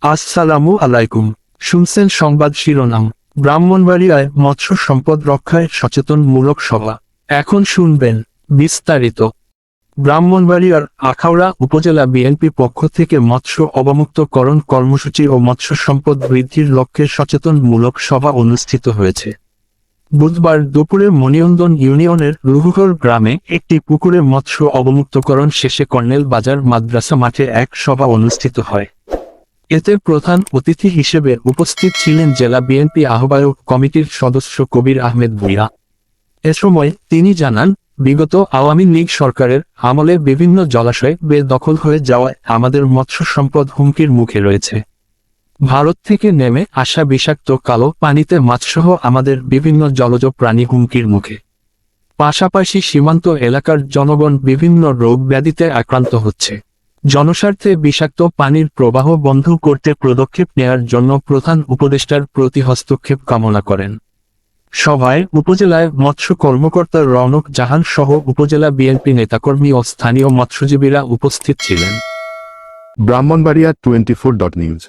আসসালামু আলাইকুম। শুনছেন সংবাদ শিরোনাম। ব্রাহ্মণবাড়িয়ায় মৎস্য সম্পদ রক্ষায় সচেতনমূলক সভা। এখন শুনবেন বিস্তারিত। ব্রাহ্মণবাড়িয়ার আখাউড়া উপজেলা বিএনপি পক্ষ থেকে মৎস্য অবমুক্তকরণ কর্মসূচি ও মৎস্য সম্পদ বৃদ্ধির লক্ষ্যে সচেতনমূলক সভা অনুষ্ঠিত হয়েছে। বুধবার দুপুরে মনিয়ন্দন ইউনিয়নের রুহুগড় গ্রামে একটি পুকুরে মৎস্য অবমুক্তকরণ শেষে কর্নেল বাজার মাদ্রাসা মাঠে এক সভা অনুষ্ঠিত হয়। এতে প্রধান অতিথি হিসেবে উপস্থিত ছিলেন জেলা বিএনপি আহ্বায়ক কমিটির সদস্য কবির আহমেদ ভূঁইয়া। এ সময় তিনি জানান, বিগত আওয়ামী লীগ সরকারের আমলে বিভিন্ন জলাশয় বেদখল হয়ে যাওয়ায় আমাদের মৎস্য সম্পদ হুমকির মুখে রয়েছে। ভারত থেকে নেমে আসা বিষাক্ত কালো পানিতে মাছসহ আমাদের বিভিন্ন জলজ প্রাণী হুমকির মুখে। পাশাপাশি সীমান্ত এলাকার জনগণ বিভিন্ন রোগ ব্যাধিতে আক্রান্ত হচ্ছে। জনস্বার্থে বিষাক্ত পানির প্রবাহ বন্ধ করতে পদক্ষেপ নেয়ার জন্য প্রধান উপদেষ্টার প্রতি হস্তক্ষেপ কামনা করেন। সভায় উপজেলায় মৎস্য কর্মকর্তা রওনক জাহান সহ উপজেলা বিএনপি নেতাকর্মী ও স্থানীয় মৎস্যজীবীরা উপস্থিত ছিলেন। ব্রাহ্মণবাড়িয়া 24.নিউজ।